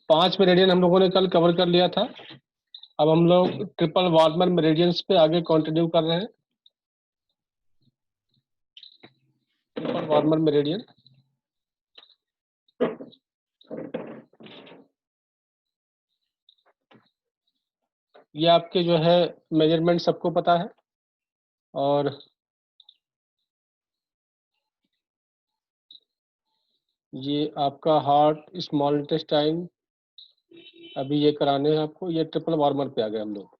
5 meridian हम लोगों ने कल कवर कर लिया था। अब हम लोग ट्रिपल वार्मर मेरिडियंस पे आगे कंटिन्यू कर रहे हैं। ट्रिपल वार्मर मेरिडियन, ये आपके जो है मेजरमेंट सबको पता है, और ये आपका हार्ट, स्मॉल इंटेस्टाइन, अभी ये कराने हैं आपको। ये ट्रिपल वार्मर पे आ गए हम लोग।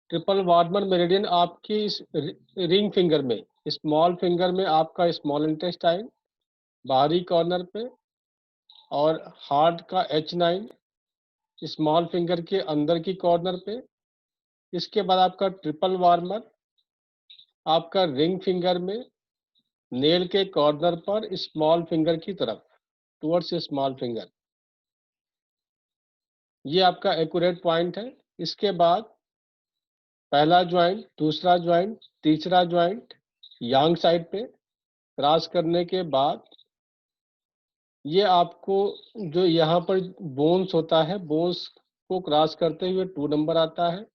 ट्रिपल वार्मर मेरिडियन आपकी इस रिंग फिंगर में, स्मॉल फिंगर में आपका स्मॉल इंटेस्टाइन बाहरी कॉर्नर पे, और हार्ट का H9 स्मॉल फिंगर के अंदर की कॉर्नर पे। इसके बाद आपका ट्रिपल वार्मर आपका रिंग फिंगर में नेल के कॉर्नर पर स्मॉल फिंगर की तरफ, टुवर्ड्स स्मॉल फिंगर। ये आपका एक्यूरेट पॉइंट है। इसके बाद पहला ज्वाइंट, दूसरा ज्वाइंट, तीसरा ज्वाइंट यांग साइड पे क्रॉस करने के बाद ये आपको जो यहाँ पर बोन्स होता है, बोन्स को क्रॉस करते हुए 2 नंबर आता है,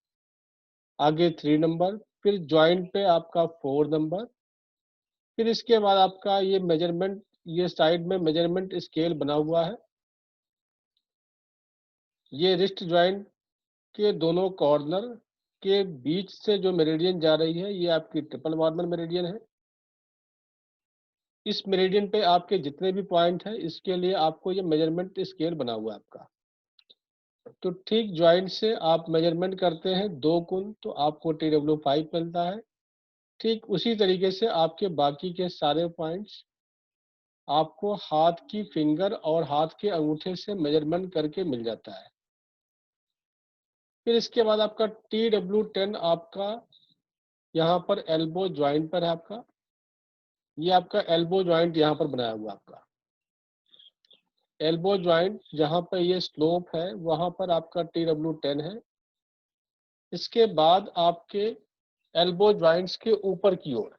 आगे 3 नंबर, फिर ज्वाइंट पे आपका 4 नंबर। फिर इसके बाद आपका ये मेजरमेंट, ये साइड में मेजरमेंट स्केल बना हुआ है। ये रिस्ट ज्वाइंट के दोनों कॉर्नर के बीच से जो मेरिडियन जा रही है, ये आपकी ट्रिपल वार्मर मेरिडियन है। इस मेरिडियन पे आपके जितने भी पॉइंट हैं, इसके लिए आपको ये मेजरमेंट स्केल बना हुआ है आपका। तो ठीक ज्वाइंट से आप मेजरमेंट करते हैं 2 गुण, तो आपको TW5 मिलता है। ठीक उसी तरीके से आपके बाकी के सारे पॉइंट्स आपको हाथ की फिंगर और हाथ के अंगूठे से मेजरमेंट करके मिल जाता है। फिर इसके बाद आपका TW10 आपका यहाँ पर एल्बो ज्वाइंट पर है आपका। ये आपका एल्बो ज्वाइंट यहाँ पर बनाया हुआ आपका। एल्बो ज्वाइंट जहाँ पर ये स्लोप है, वहाँ पर आपका TW10 है। इसके बाद आपके एल्बो ज्वाइंट्स के ऊपर की ओर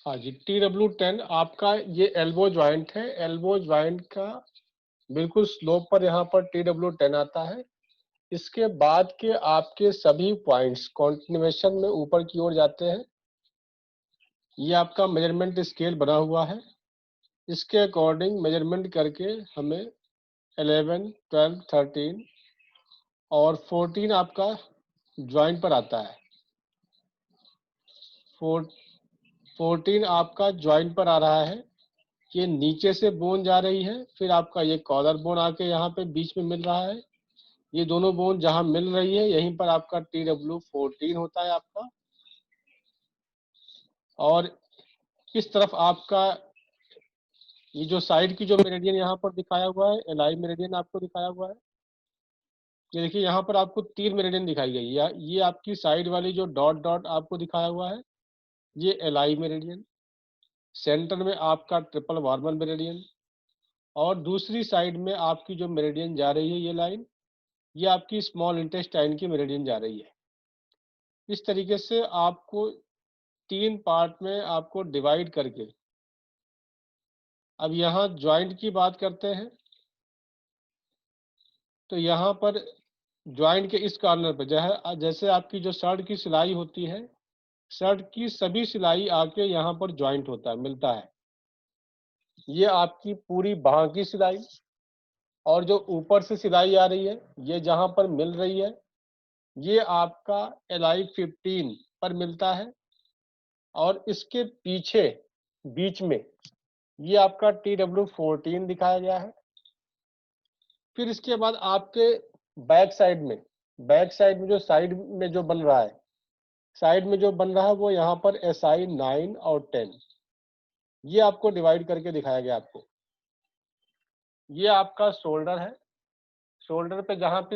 हाँ जी, TW10 आपका ये एल्बो ज्वाइंट है। एल्बो ज्वाइंट का बिल्कुल स्लोप पर यहाँ पर TW10 आता है। इसके बाद के आपके सभी पॉइंट्स कॉन्टिन्यूएशन में ऊपर की ओर जाते हैं। ये आपका मेजरमेंट स्केल बना हुआ है। इसके अकॉर्डिंग मेजरमेंट करके हमें 11, 12, 13 और 14 आपका ज्वाइंट पर आता है। 14 आपका ज्वाइंट पर आ रहा है। ये नीचे से बोन जा रही है, फिर आपका ये कॉलर बोन आके यहाँ पे बीच में मिल रहा है। ये दोनों बोन जहाँ मिल रही है, यहीं पर आपका TW14 होता है आपका। और इस तरफ आपका ये जो साइड की जो मेरिडियन यहाँ पर दिखाया हुआ है, एलाई मेरिडियन आपको दिखाया हुआ है। ये देखिए यहाँ पर आपको 3 मेरिडियन दिखाई गई है। ये आपकी साइड वाली जो डॉट डॉट आपको दिखाया हुआ है, ये एलाई मेरिडियन। सेंटर में आपका ट्रिपल वार्मर मेरिडियन, और दूसरी साइड में आपकी जो मेरिडियन जा रही है, ये लाइन, ये आपकी स्मॉल इंटेस्टाइन की मेरिडियन जा रही है। इस तरीके से आपको 3 पार्ट में आपको डिवाइड करके, अब यहाँ ज्वाइंट की बात करते हैं। तो यहाँ पर ज्वाइंट के इस कॉर्नर पर जैसे आपकी जो शर्ट की सिलाई होती है, शर्ट की सभी सिलाई आके यहाँ पर ज्वाइंट होता है, मिलता है। ये आपकी पूरी बाह की सिलाई, और जो ऊपर से सिलाई आ रही है, ये जहाँ पर मिल रही है, ये आपका LI15 पर मिलता है। और इसके पीछे बीच में ये आपका TW14 दिखाया गया है। फिर इसके बाद आपके बैक साइड में जो साइड में जो बन रहा है, साइड में जो बन रहा है, वो यहाँ पर SI 9 और 10, ये आपको डिवाइड करके दिखाया गया आपको। ये आपका शोल्डर है। शोल्डर पे जहाँ पे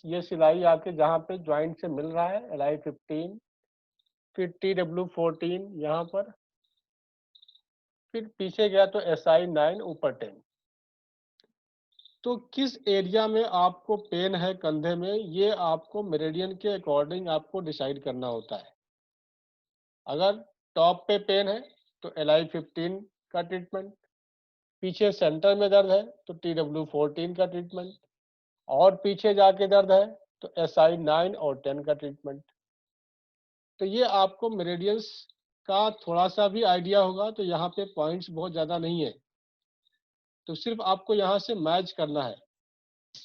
ये सिलाई आके जहाँ पे ज्वाइंट से मिल रहा है, LI15 फिर TW14 यहाँ पर, फिर पीछे गया तो SI9 ऊपर 10। तो किस एरिया में आपको पेन है कंधे में, ये आपको मेरिडियन के अकॉर्डिंग आपको डिसाइड करना होता है। अगर टॉप पे पेन है तो LI15 का ट्रीटमेंट, पीछे सेंटर में दर्द है तो TW14 का ट्रीटमेंट, और पीछे जाके दर्द है तो SI9 और 10 का ट्रीटमेंट। तो ये आपको मेरिडियंस का थोड़ा सा भी आइडिया होगा, तो यहाँ पे पॉइंट्स बहुत ज़्यादा नहीं है, तो सिर्फ आपको यहाँ से मैच करना है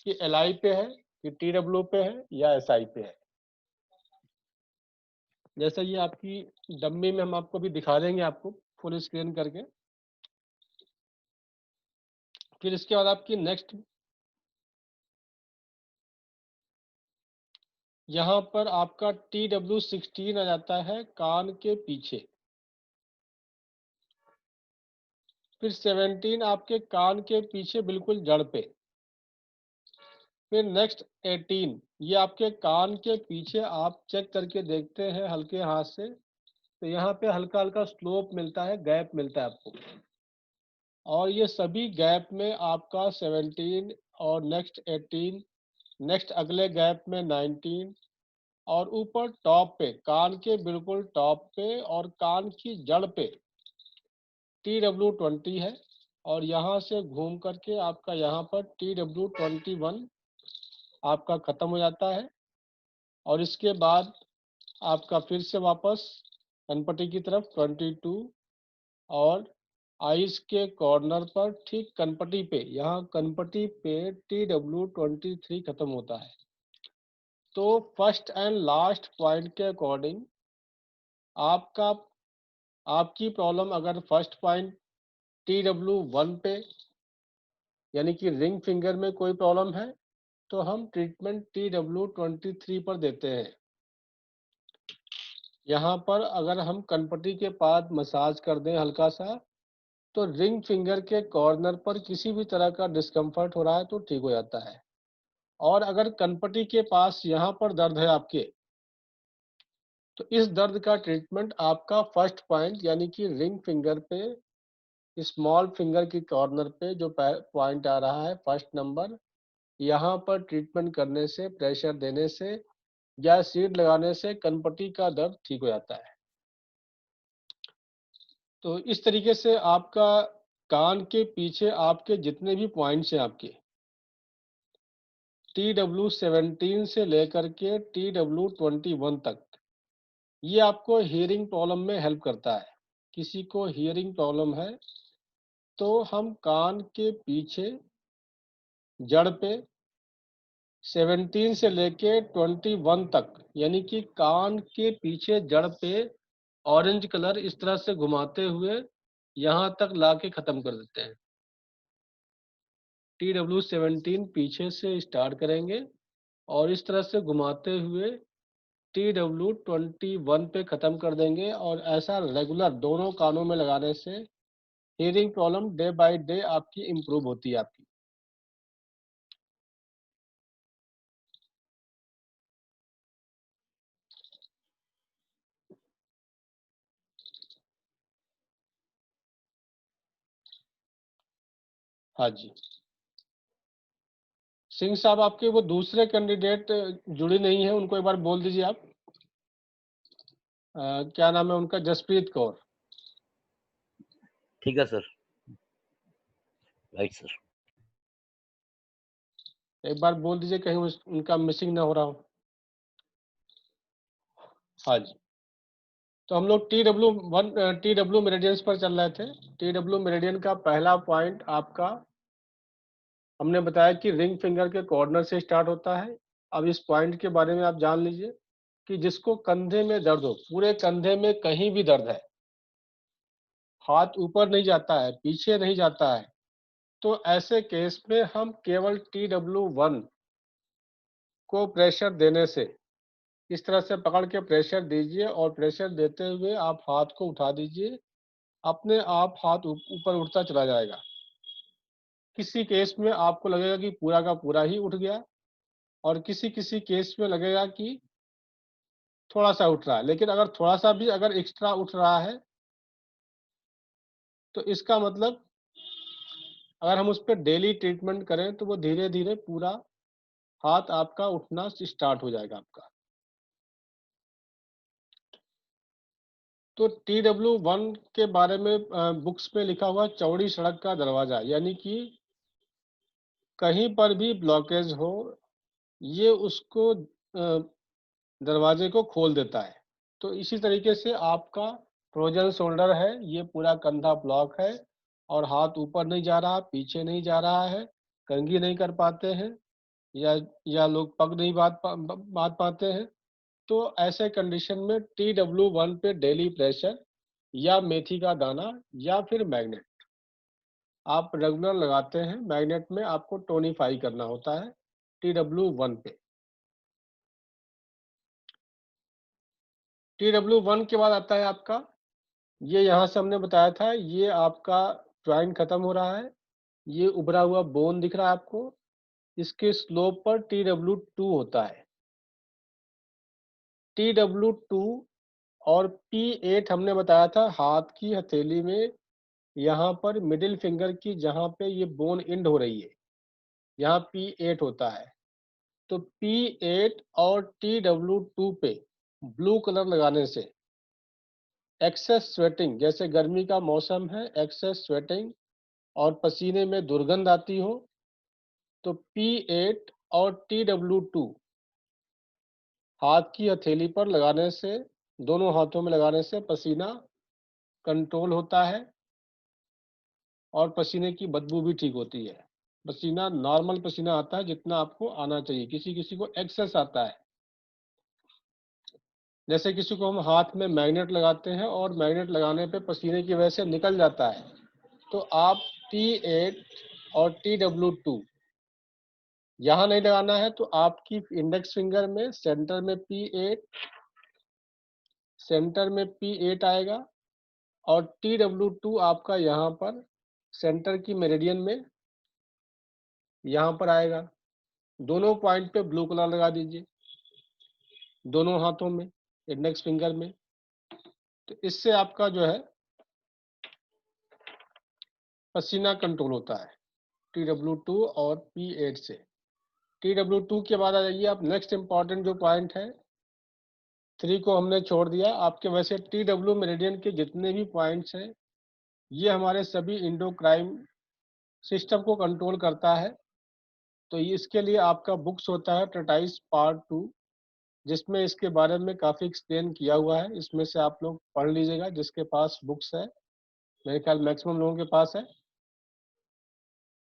कि LI पे है कि TW पे है या SI पे है। जैसा ये आपकी डम्मी में हम आपको भी दिखा देंगे, आपको फुल स्क्रीन करके। फिर इसके बाद आपकी नेक्स्ट, यहाँ पर आपका TW16 आ जाता है कान के पीछे। फिर 17 आपके कान के पीछे बिल्कुल जड़ पे। फिर नेक्स्ट 18, ये आपके कान के पीछे आप चेक करके देखते हैं हल्के हाथ से, तो यहाँ पे हल्का हल्का स्लोप मिलता है, गैप मिलता है आपको, और ये सभी गैप में आपका 17 और नेक्स्ट 18, नेक्स्ट अगले गैप में 19, और ऊपर टॉप पे कान के बिल्कुल टॉप पे और कान की जड़ पे TW20 है, और यहाँ से घूम करके आपका यहाँ पर TW21 आपका खत्म हो जाता है। और इसके बाद आपका फिर से वापस कनपट्टी की तरफ 22, और आइस के कॉर्नर पर ठीक कनपट्टी पे, यहाँ कनपट्टी पे TW23 खत्म होता है। तो फर्स्ट एंड लास्ट पॉइंट के अकॉर्डिंग आपका, आपकी प्रॉब्लम अगर फर्स्ट पॉइंट TW1 पे यानी कि रिंग फिंगर में कोई प्रॉब्लम है, तो हम ट्रीटमेंट TW23 पर देते हैं। यहाँ पर अगर हम कनपट्टी के पास मसाज कर दें हल्का सा, तो रिंग फिंगर के कॉर्नर पर किसी भी तरह का डिस्कम्फर्ट हो रहा है तो ठीक हो जाता है। और अगर कनपट्टी के पास यहाँ पर दर्द है आपके, तो इस दर्द का ट्रीटमेंट आपका फर्स्ट पॉइंट यानी कि रिंग फिंगर पे, स्मॉल फिंगर की कॉर्नर पे जो पॉइंट आ रहा है फर्स्ट नंबर, यहाँ पर ट्रीटमेंट करने से, प्रेशर देने से या सीड लगाने से कनपट्टी का दर्द ठीक हो जाता है। तो इस तरीके से आपका कान के पीछे आपके जितने भी पॉइंट्स हैं आपके TW17 से लेकर के TW21 तक, ये आपको हियरिंग प्रॉब्लम में हेल्प करता है। किसी को हियरिंग प्रॉब्लम है तो हम कान के पीछे जड़ पे 17 से लेके 21 तक, यानी कि कान के पीछे जड़ पे ऑरेंज कलर इस तरह से घुमाते हुए यहाँ तक लाके खत्म कर देते हैं। TW17 पीछे से स्टार्ट करेंगे और इस तरह से घुमाते हुए TW21 पे खत्म कर देंगे, और ऐसा रेगुलर दोनों कानों में लगाने से hearing problem day by day आपकी इम्प्रूव होती है आपकी। हाँ जी, सिंह साहब आपके वो दूसरे कैंडिडेट जुड़ी नहीं है, उनको एक बार बोल दीजिए आप। क्या नाम है उनका? जसप्रीत कौर। ठीक है सर, राइट सर। एक बार बोल दीजिए, कहीं उनका मिसिंग ना हो रहा हो। हाँ जी, तो हम लोग TW मेरिडियंस पर चल रहे थे। TW मेरिडियन का पहला पॉइंट आपका हमने बताया कि रिंग फिंगर के कॉर्नर से स्टार्ट होता है। अब इस पॉइंट के बारे में आप जान लीजिए कि जिसको कंधे में दर्द हो, पूरे कंधे में कहीं भी दर्द है, हाथ ऊपर नहीं जाता है, पीछे नहीं जाता है, तो ऐसे केस में हम केवल TW1 को प्रेशर देने से, इस तरह से पकड़ के प्रेशर दीजिए और प्रेशर देते हुए आप हाथ को उठा दीजिए, अपने आप हाथ ऊपर उठता चला जाएगा। किसी केस में आपको लगेगा कि पूरा का पूरा ही उठ गया, और किसी किसी केस में लगेगा कि थोड़ा सा उठ रहा है, लेकिन अगर थोड़ा सा भी अगर एक्स्ट्रा उठ रहा है तो इसका मतलब अगर हम उस पर डेली ट्रीटमेंट करें तो वो धीरे धीरे पूरा हाथ आपका उठना स्टार्ट हो जाएगा आपका। तो TW1 के बारे में बुक्स में लिखा हुआ चौड़ी सड़क का दरवाजा, यानी कि कहीं पर भी ब्लॉकेज हो ये उसको दरवाजे को खोल देता है। तो इसी तरीके से आपका फ्रोजन शोल्डर है, ये पूरा कंधा ब्लॉक है और हाथ ऊपर नहीं जा रहा, पीछे नहीं जा रहा है, कंघी नहीं कर पाते हैं या लोग पग नहीं बांध पाते हैं। तो ऐसे कंडीशन में TW1 पे डेली प्रेशर या मेथी का दाना या फिर मैग्नेट आप रेगुलर लगाते हैं। मैग्नेट में आपको टोनिफाई करना होता है TW1 पे। TW1 के बाद आता है आपका, ये यहाँ से हमने बताया था, ये आपका ज्वाइंट खत्म हो रहा है, ये उभरा हुआ बोन दिख रहा है आपको, इसके स्लोप पर TW2 होता है। TW2 और P8 हमने बताया था हाथ की हथेली में, यहाँ पर मिडिल फिंगर की जहाँ पे ये बोन एंड हो रही है, यहाँ P8 होता है। तो P8 और TW2 पे ब्लू कलर लगाने से एक्सेस स्वेटिंग, जैसे गर्मी का मौसम है, एक्सेस स्वेटिंग और पसीने में दुर्गंध आती हो, तो P8 और TW2 हाथ की हथेली पर लगाने से, दोनों हाथों में लगाने से पसीना कंट्रोल होता है और पसीने की बदबू भी ठीक होती है। पसीना नॉर्मल पसीना आता है जितना आपको आना चाहिए, किसी किसी को एक्सेस आता है। जैसे किसी को हम हाथ में मैग्नेट लगाते हैं और मैग्नेट लगाने पे पसीने की वजह से निकल जाता है, तो आप P8 और TW2 यहाँ नहीं लगाना है, तो आपकी इंडेक्स फिंगर में सेंटर में P8 आएगा और TW2 आपका यहाँ पर सेंटर की मेरिडियन में यहाँ पर आएगा। दोनों पॉइंट पे ब्लू कलर लगा दीजिए, दोनों हाथों में, इंडेक्स फिंगर में। तो इससे आपका जो है पसीना कंट्रोल होता है TW2 और P8 से। TW2 के बाद आ जाइए आप, नेक्स्ट इंपॉर्टेंट जो पॉइंट है 3 को हमने छोड़ दिया आपके। वैसे TW मेरिडियन के जितने भी पॉइंट्स हैं ये हमारे सभी इंडोक्राइन सिस्टम को कंट्रोल करता है। तो इसके लिए आपका बुक्स होता है ट्रेटाइस पार्ट 2, जिसमें इसके बारे में काफ़ी एक्सप्लेन किया हुआ है। इसमें से आप लोग पढ़ लीजिएगा जिसके पास बुक्स है, मेरे ख्याल मैक्सिमम लोगों के पास है।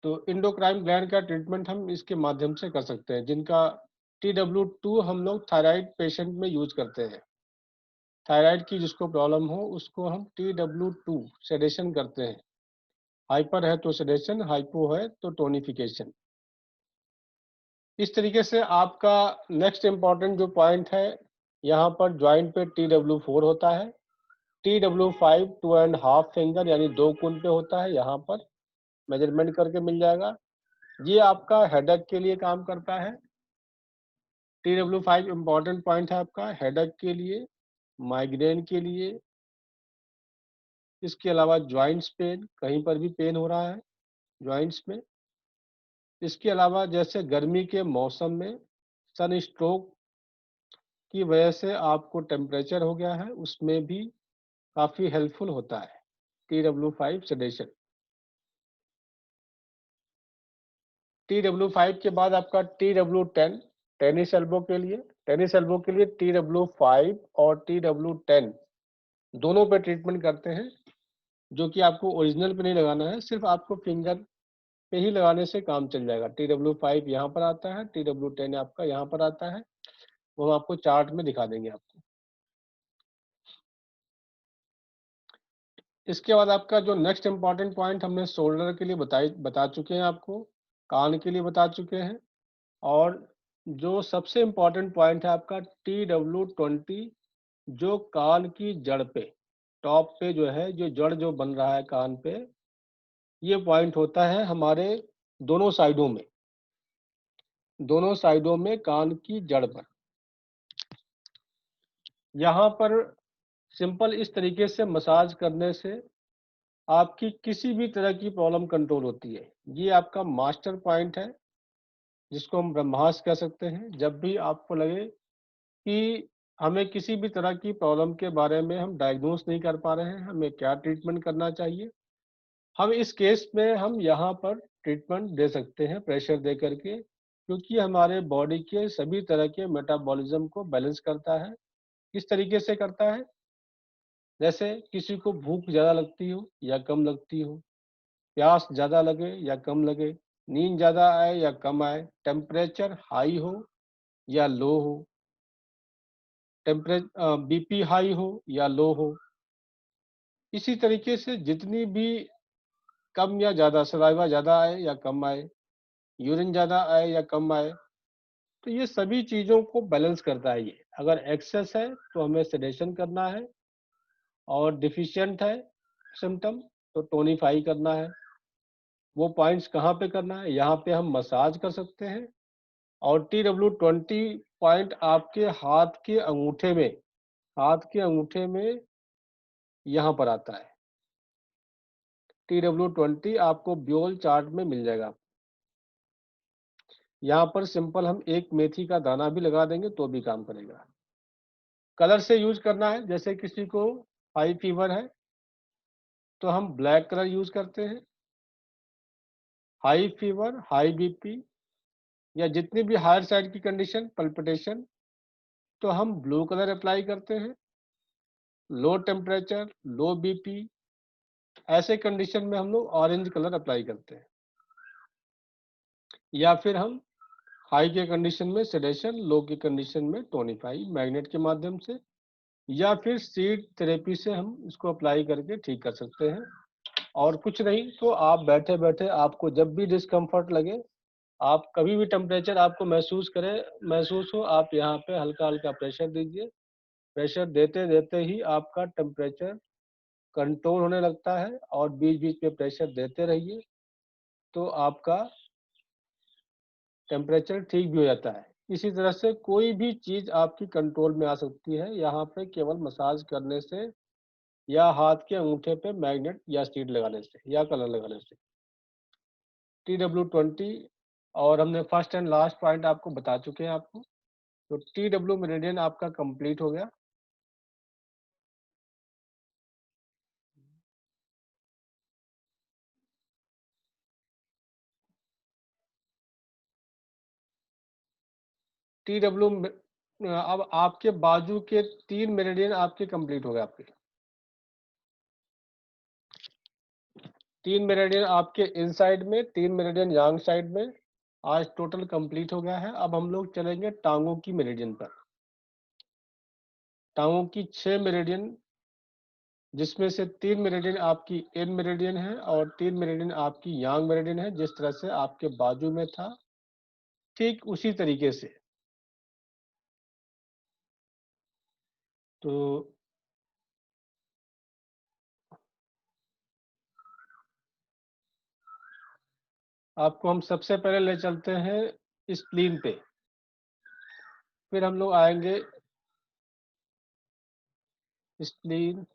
तो इंडोक्राइन ग्लैंड का ट्रीटमेंट हम इसके माध्यम से कर सकते हैं, जिनका TW2 हम लोग थायराइड पेशेंट में यूज करते हैं। थायराइड की जिसको प्रॉब्लम हो उसको हम TW2 सेडेशन करते हैं। हाइपर है तो सेडेशन, हाइपो है तो टोनिफिकेशन। इस तरीके से आपका नेक्स्ट इम्पॉर्टेंट जो पॉइंट है, यहाँ पर ज्वाइंट पे TW4 होता है, TW5 2.5 फिंगर यानी 2 कुन पे होता है, यहाँ पर मेजरमेंट करके मिल जाएगा। ये आपका हेडेक के लिए काम करता है। TW5 इम्पॉर्टेंट पॉइंट है आपका हेडेक के लिए, माइग्रेन के लिए, इसके अलावा ज्वाइंट्स पेन, कहीं पर भी पेन हो रहा है ज्वाइंट्स में। इसके अलावा जैसे गर्मी के मौसम में सन स्ट्रोक की वजह से आपको टेम्परेचर हो गया है, उसमें भी काफ़ी हेल्पफुल होता है TW5 सेडेशन। TW5 के बाद आपका TW10 टेनिस एल्बो के लिए। टेनिस एल्बो के लिए TW5 और TW10 दोनों पे ट्रीटमेंट करते हैं, जो कि आपको ओरिजिनल पे नहीं लगाना है, सिर्फ आपको फिंगर पे ही लगाने से काम चल जाएगा। TW5 यहाँ पर आता है, TW10 आपका यहाँ पर आता है, वो हम आपको चार्ट में दिखा देंगे आपको। इसके बाद आपका जो नेक्स्ट इम्पॉर्टेंट पॉइंट हमने शोल्डर के लिए बता चुके हैं आपको, कान के लिए बता चुके हैं, और जो सबसे इम्पॉर्टेंट पॉइंट है आपका TW20, जो कान की जड़ पे, टॉप पे जो है, जो जड़ जो बन रहा है कान पे, ये पॉइंट होता है हमारे दोनों साइडों में कान की जड़ पर। यहाँ पर सिंपल इस तरीके से मसाज करने से आपकी किसी भी तरह की प्रॉब्लम कंट्रोल होती है। ये आपका मास्टर पॉइंट है, जिसको हम ब्रह्मास्त्र कह सकते हैं। जब भी आपको लगे कि हमें किसी भी तरह की प्रॉब्लम के बारे में हम डायग्नोस नहीं कर पा रहे हैं, हमें क्या ट्रीटमेंट करना चाहिए, हम इस केस में हम यहाँ पर ट्रीटमेंट दे सकते हैं प्रेशर दे करके, क्योंकि हमारे बॉडी के सभी तरह के मेटाबॉलिज्म को बैलेंस करता है। किस तरीके से करता है? जैसे किसी को भूख ज़्यादा लगती हो या कम लगती हो, प्यास ज़्यादा लगे या कम लगे, नींद ज़्यादा आए या कम आए, टेम्परेचर हाई हो या लो हो, बीपी हाई हो या लो हो। इसी तरीके से जितनी भी कम या ज़्यादा सलाइवा ज़्यादा आए या कम आए, यूरिन ज़्यादा आए या कम आए, तो ये सभी चीज़ों को बैलेंस करता है ये। अगर एक्सेस है तो हमें सेडेशन करना है, और डिफिशिएंट है सिम्पटम तो टोनिफाई करना है। वो पॉइंट्स कहाँ पे करना है? यहाँ पे हम मसाज कर सकते हैं, और TW20 पॉइंट आपके हाथ के अंगूठे में यहाँ पर आता है। TW20 आपको ब्योल चार्ट में मिल जाएगा। यहाँ पर सिंपल हम एक मेथी का दाना भी लगा देंगे तो भी काम करेगा। कलर से यूज करना है, जैसे किसी को हाई फीवर है तो हम ब्लैक कलर यूज करते हैं। हाई फीवर, हाई बीपी या जितनी भी हायर साइड की कंडीशन, पल्पिटेशन, तो हम ब्लू कलर अप्लाई करते हैं। लो टेम्परेचर, लो बीपी, ऐसे कंडीशन में हम लोग ऑरेंज कलर अप्लाई करते हैं। या फिर हम हाई के कंडीशन में सेडेशन, लो की कंडीशन में टोनिफाई मैग्नेट के माध्यम से, या फिर सीड थेरेपी से हम इसको अप्लाई करके ठीक कर सकते हैं। और कुछ नहीं तो आप बैठे बैठे आपको जब भी डिस्कम्फर्ट लगे, आप कभी भी टेम्परेचर आपको महसूस हो, आप यहाँ पे हल्का हल्का प्रेशर दीजिए। प्रेशर देते देते ही आपका टेम्परेचर कंट्रोल होने लगता है, और बीच बीच में प्रेशर देते रहिए तो आपका टेम्परेचर ठीक भी हो जाता है। इसी तरह से कोई भी चीज़ आपकी कंट्रोल में आ सकती है यहाँ पे केवल मसाज करने से, या हाथ के अंगूठे पे मैग्नेट या सीड लगाने से या कलर लगाने से। TW20, और हमने फर्स्ट एंड लास्ट पॉइंट आपको बता चुके हैं आपको। तो TW मेरिडियन आपका कंप्लीट हो गया। TW अब आपके बाजू के 3 मेरिडियन आपके कंप्लीट हो गए आपके। 3 मेरिडियन आपके इनसाइड में, 3 मेरिडियन यांग साइड में आज टोटल कंप्लीट हो गया है। अब हम लोग चलेंगे टांगों की मेरिडियन पर। टांगों की 6 मेरिडियन, जिसमें से 3 मेरिडियन आपकी इन मेरिडियन है और 3 मेरिडियन आपकी यांग मेरिडियन है। जिस तरह से आपके बाजू में था, ठीक उसी तरीके से। तो आपको हम सबसे पहले ले चलते हैं स्प्लीन पे, फिर हम लोग आएंगे spleen,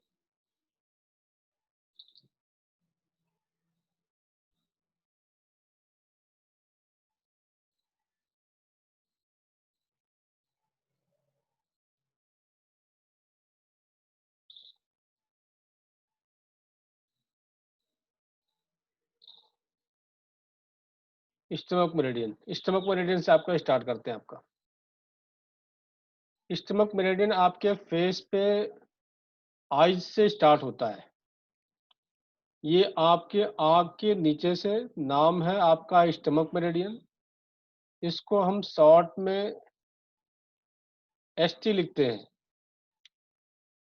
stomach meridian. Stomach meridian से आपका स्टार्ट करते हैं। आपका स्टमक मेरिडियन आपके फेस पे आइज से स्टार्ट होता है। ये आपके आँख के नीचे से नाम है आपका स्टमक मेरिडियन। इसको हम शॉर्ट में ST लिखते हैं।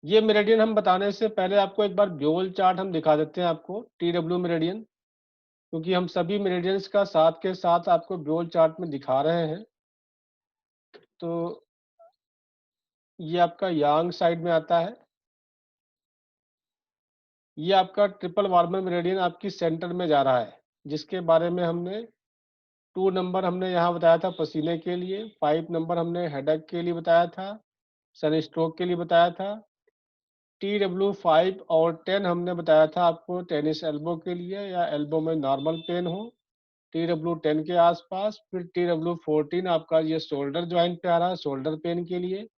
ये मेरिडियन हम बताने से पहले आपको एक बार ब्योल चार्ट हम दिखा देते हैं आपको, TW मेरिडियन, क्योंकि हम सभी मेरिडियंस का साथ के साथ आपको ब्योल चार्ट में दिखा रहे हैं। तो ये आपका यांग साइड में आता है। ये आपका ट्रिपल वार्मर मेरिडियन आपकी सेंटर में जा रहा है, जिसके बारे में हमने 2 नंबर हमने यहाँ बताया था पसीने के लिए, 5 नंबर हमने हेडेक के लिए बताया था, सन स्ट्रोक के लिए बताया था। TW5 और 10 हमने बताया था आपको टेनिस एल्बो के लिए या एल्बो में नॉर्मल पेन हो, TW10 के आसपास। फिर TW14 आपका ये शोल्डर ज्वाइंट पे आ रहा है, शोल्डर पेन के लिए।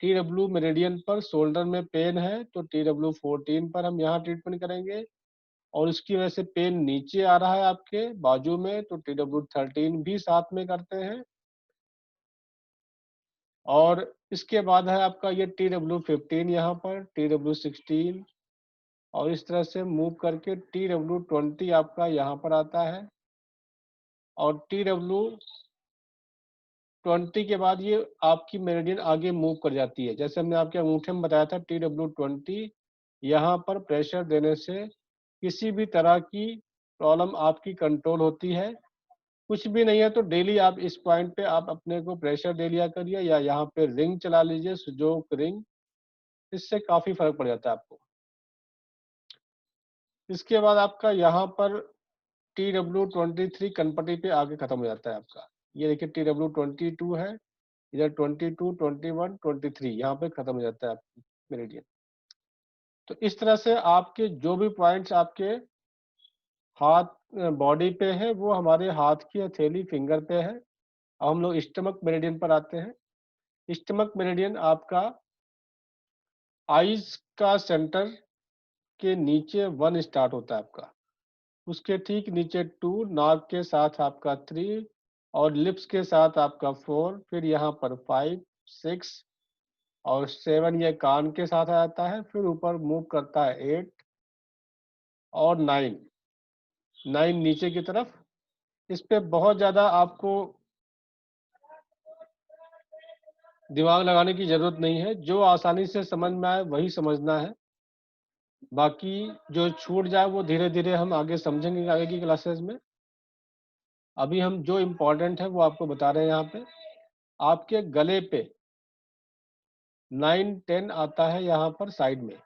TW मेरिडियन पर शोल्डर में पेन है तो TW14 पर हम यहाँ ट्रीटमेंट करेंगे, और उसकी वजह से पेन नीचे आ रहा है आपके बाजू में तो TW13 भी साथ में करते हैं। और इसके बाद है आपका ये TW15 यहाँ पर, TW16, और इस तरह से मूव करके TW20 आपका यहाँ पर आता है, और TW20 के बाद ये आपकी मेरिडियन आगे मूव कर जाती है। जैसे हमने आपके अंगूठे में बताया था TW20 यहाँ पर प्रेशर देने से किसी भी तरह की प्रॉब्लम आपकी कंट्रोल होती है। कुछ भी नहीं है तो डेली आप इस पॉइंट पे आप अपने को प्रेशर दे लिया करिए, या यहाँ पे रिंग चला लीजिए, सुजोक रिंग, इससे काफी फर्क पड़ जाता है आपको। इसके बाद आपका यहाँ पर TW23 कनपट्टी पे आगे खत्म हो जाता है आपका। ये देखिए TW22 है, इधर 22, 21, 23 यहाँ पे खत्म हो जाता है आपकी मेरिडियन। तो इस तरह से आपके जो भी पॉइंट्स आपके हाथ बॉडी पे है वो हमारे हाथ की हथेली फिंगर पे है। अब हम लोग स्टमक मेरिडियन पर आते हैं। स्टमक मेरिडियन आपका आईज का सेंटर के नीचे 1 स्टार्ट होता है आपका, उसके ठीक नीचे 2, नाक के साथ आपका 3, और लिप्स के साथ आपका 4, फिर यहाँ पर 5, 6 और 7 ये कान के साथ आ जाता है, फिर ऊपर मूव करता है 8 और 9 नीचे की तरफ। इस पे बहुत ज़्यादा आपको दिमाग लगाने की ज़रूरत नहीं है, जो आसानी से समझ में आए वही समझना है। बाकी जो छूट जाए वो धीरे-धीरे हम आगे समझेंगे आगे की क्लासेस में। अभी हम जो इम्पोर्टेंट है वो आपको बता रहे हैं यहाँ पे। आपके गले पे 9, 10 आता है यहाँ पर साइड में।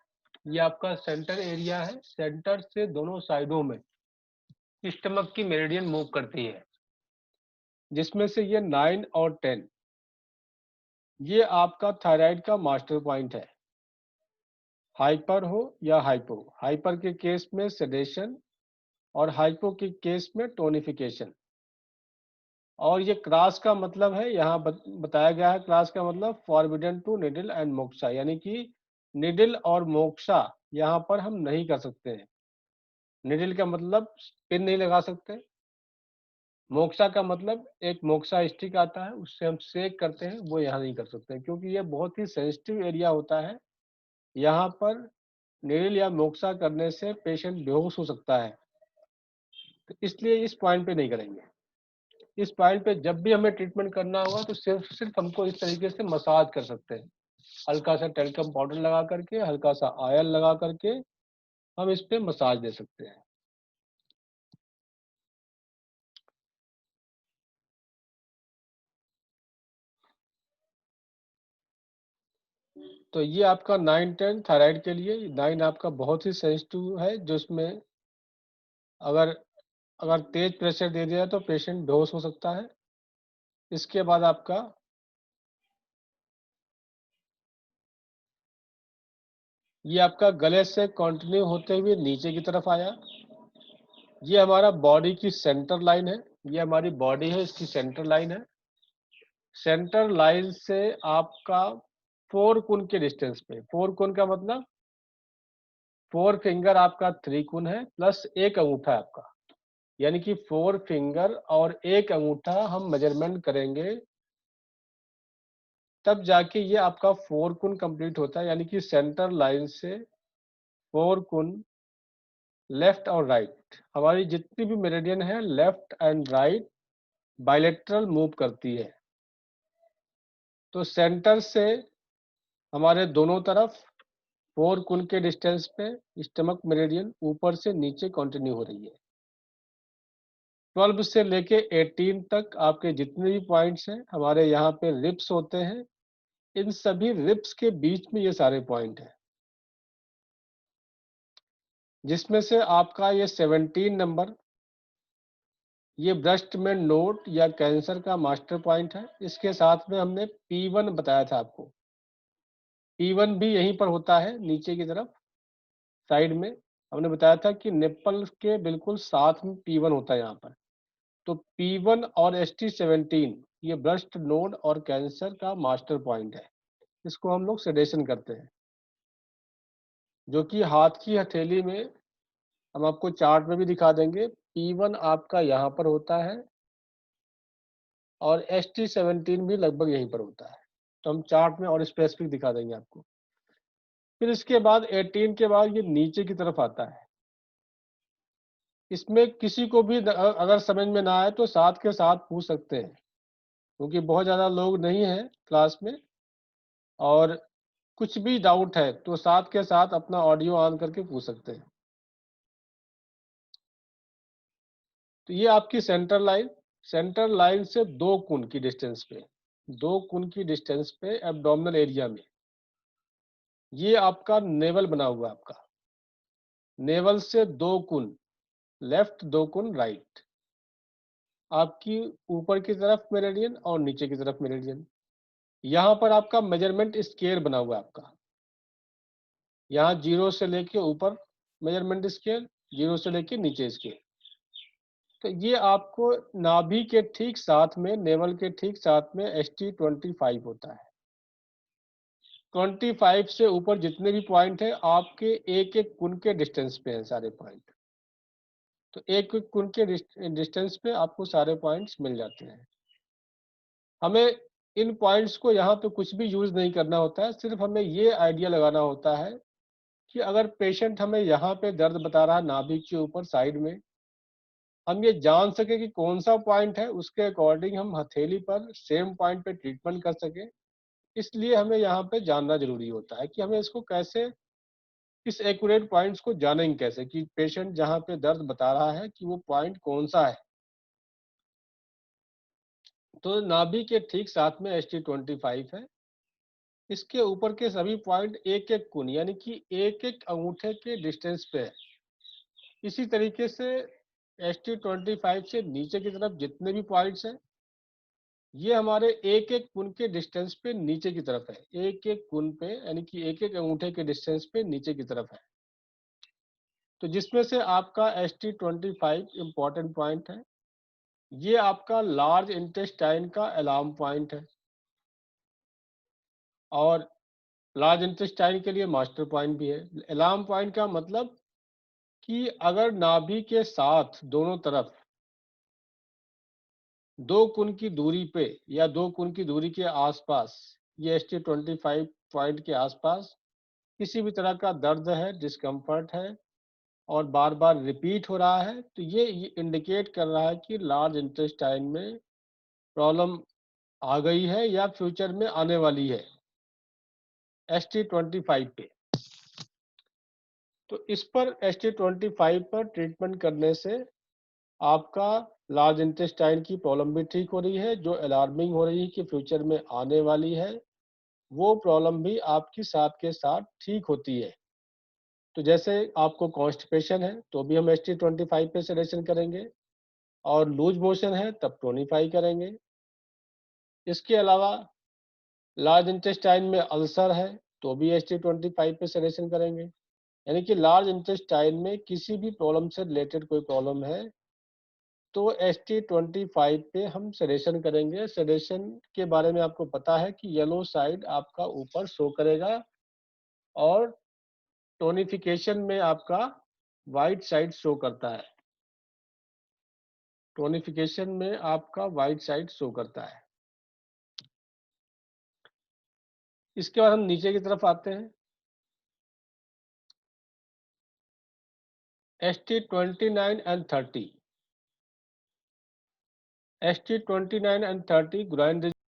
ये आपका सेंटर एरिया है, सेंटर से दोनों साइडों में स्टमक की मेरिडियन मूव करती है, जिसमें से ये 9 और 10 ये आपका थायराइड का मास्टर पॉइंट है। हाइपर हो या हाइपो, हाइपर के केस में सेडेशन और हाइपो के केस में टोनिफिकेशन। और ये क्रॉस का मतलब है, यहाँ बताया गया है क्रॉस का मतलब forbidden to needle and moxa, यानी कि निडल और मोक्सा यहाँ पर हम नहीं कर सकते हैं। निडल का मतलब पिन नहीं लगा सकते, मोक्सा का मतलब एक मोक्सा स्टिक आता है उससे हम सेक करते हैं, वो यहाँ नहीं कर सकते क्योंकि ये बहुत ही सेंसिटिव एरिया होता है। यहाँ पर निडल या मोक्सा करने से पेशेंट बेहोश हो सकता है, तो इसलिए इस पॉइंट पे नहीं करेंगे। इस पॉइंट पे जब भी हमें ट्रीटमेंट करना होगा तो सिर्फ हमको इस तरीके से मसाज कर सकते हैं, हल्का सा टेल्कम पाउडर लगा करके, हल्का सा ऑयल लगा करके हम इस पे मसाज दे सकते हैं। तो ये आपका 9, 10 थायराइड के लिए। 9 आपका बहुत ही सेंसिटिव है, जिसमें अगर अगर तेज प्रेशर दे दिया तो पेशेंट बेहोश हो सकता है। इसके बाद आपका ये आपका गले से कंटिन्यू होते हुए नीचे की तरफ आया। ये हमारा बॉडी की सेंटर लाइन है, ये हमारी बॉडी है, इसकी सेंटर लाइन है। सेंटर लाइन से आपका 4 कोण के डिस्टेंस पे, 4 कोण का मतलब 4 फिंगर आपका 3 कोण है प्लस एक अंगूठा आपका, यानी कि 4 फिंगर और एक अंगूठा हम मेजरमेंट करेंगे, तब जाके ये आपका 4 कोण कंप्लीट होता है। यानी कि सेंटर लाइन से 4 कोण लेफ्ट और राइट, हमारी जितनी भी मेरिडियन है left and right bilateral move करती है। तो सेंटर से हमारे दोनों तरफ 4 कोण के डिस्टेंस पे स्टमक मेरिडियन ऊपर से नीचे कंटिन्यू हो रही है। 12 से लेके 18 तक आपके जितने भी पॉइंट्स हैं हमारे यहाँ पे रिब्स होते हैं, इन सभी रिब्स के बीच में ये सारे पॉइंट हैं, जिसमें से आपका ये 17 नंबर ये ब्रेस्ट में नोड या कैंसर का मास्टर पॉइंट है। इसके साथ में हमने P1 बताया था आपको, P1 भी यहीं पर होता है, नीचे की तरफ साइड में। हमने बताया था कि निप्पल के बिल्कुल साथ में P1 होता है यहाँ पर। तो P1 और ST17 ये ब्रेस्ट नोड और कैंसर का मास्टर पॉइंट है। इसको हम लोग सेडेशन करते हैं, जो कि हाथ की हथेली में हम आपको चार्ट में भी दिखा देंगे। P1 आपका यहाँ पर होता है और ST17 भी लगभग यहीं पर होता है। तो हम चार्ट में और स्पेसिफिक दिखा देंगे आपको। फिर इसके बाद 18 के बाद ये नीचे की तरफ आता है। इसमें किसी को भी अगर समझ में ना आए तो साथ के साथ पूछ सकते हैं, क्योंकि बहुत ज़्यादा लोग नहीं हैं क्लास में, और कुछ भी डाउट है तो साथ के साथ अपना ऑडियो ऑन करके पूछ सकते हैं। तो ये आपकी सेंटर लाइन से 2 कुन की डिस्टेंस पे, 2 कुन की डिस्टेंस पे एब्डोमिनल एरिया में ये आपका नेवल बना हुआ है। आपका नेवल से 2 कुन लेफ्ट, 2 कुन राइट, आपकी ऊपर की तरफ मेरिडियन और नीचे की तरफ मेरिडियन। यहाँ पर आपका मेजरमेंट स्केल बना हुआ है आपका, यहाँ 0 से लेके ऊपर मेजरमेंट स्केल, 0 से लेके नीचे स्केल। तो ये आपको नाभि के ठीक साथ में, नेवल के ठीक साथ में ST25 होता है। 25 से ऊपर जितने भी पॉइंट है आपके एक एक कुन के डिस्टेंस पे हैं सारे पॉइंट। तो एक एक कुन के डिस्टेंस पे आपको सारे पॉइंट्स मिल जाते हैं। हमें इन पॉइंट्स को यहाँ पे कुछ भी यूज नहीं करना होता है, सिर्फ हमें ये आइडिया लगाना होता है कि अगर पेशेंट हमें यहाँ पे दर्द बता रहा है नाभि के ऊपर साइड में, हम ये जान सके कि कौन सा पॉइंट है, उसके अकॉर्डिंग हम हथेली पर सेम पॉइंट पे ट्रीटमेंट कर सके। इसलिए हमें यहाँ पे जानना जरूरी होता है कि हमें इसको कैसे, इस एक्यूरेट पॉइंट्स को जानेंगे कैसे कि पेशेंट जहाँ पे दर्द बता रहा है कि वो पॉइंट कौन सा है। तो नाभि के ठीक साथ में ST25 है। इसके ऊपर के सभी पॉइंट एक एक कुन यानी कि एक एक अंगूठे के डिस्टेंस पे है। इसी तरीके से ST25 से नीचे की तरफ जितने भी पॉइंट्स हैं ये हमारे एक एक कुन के डिस्टेंस पे नीचे की तरफ है, एक एक कुन पे यानी कि एक एक अंगूठे के डिस्टेंस पे नीचे की तरफ है। तो जिसमें से आपका ST25 इम्पॉर्टेंट पॉइंट है, ये आपका लार्ज इंटेस्टाइन का अलार्म पॉइंट है, और लार्ज इंटेस्टाइन के लिए मास्टर पॉइंट भी है। अलार्म पॉइंट का मतलब कि अगर नाभि के साथ दोनों तरफ 2 कुन की दूरी पे या 2 कुन की दूरी के आसपास, ये ST25 पॉइंट के आसपास किसी भी तरह का दर्द है, डिस्कम्फर्ट है और बार बार रिपीट हो रहा है, तो ये इंडिकेट कर रहा है कि लार्ज इंटेस्टाइन में प्रॉब्लम आ गई है या फ्यूचर में आने वाली है ST25 पे। तो इस पर ST25 पर ट्रीटमेंट करने से आपका लार्ज इंटेस्टाइन की प्रॉब्लम भी ठीक हो रही है, जो अलार्मिंग हो रही है कि फ्यूचर में आने वाली है, वो प्रॉब्लम भी आपकी साथ के साथ ठीक होती है। तो जैसे आपको कॉन्स्टिपेशन है तो भी हम ST25 पे सेलेक्शन करेंगे, और लूज मोशन है तब टोनिफाई करेंगे। इसके अलावा लार्ज इंटेस्टाइन में अल्सर है तो भी ST25 पे सेलेक्शन करेंगे। यानी कि लार्ज इंटेस्टाइन में किसी भी प्रॉब्लम से रिलेटेड कोई प्रॉब्लम है तो ST25 पे हम सेडेशन करेंगे। सेडेशन के बारे में आपको पता है कि येलो साइड आपका ऊपर शो करेगा और टोनिफिकेशन में आपका वाइट साइड शो करता है। टोनिफिकेशन में आपका वाइट साइड शो करता है। इसके बाद हम नीचे की तरफ आते हैं। ST29 and 30, ST29 and 30 grind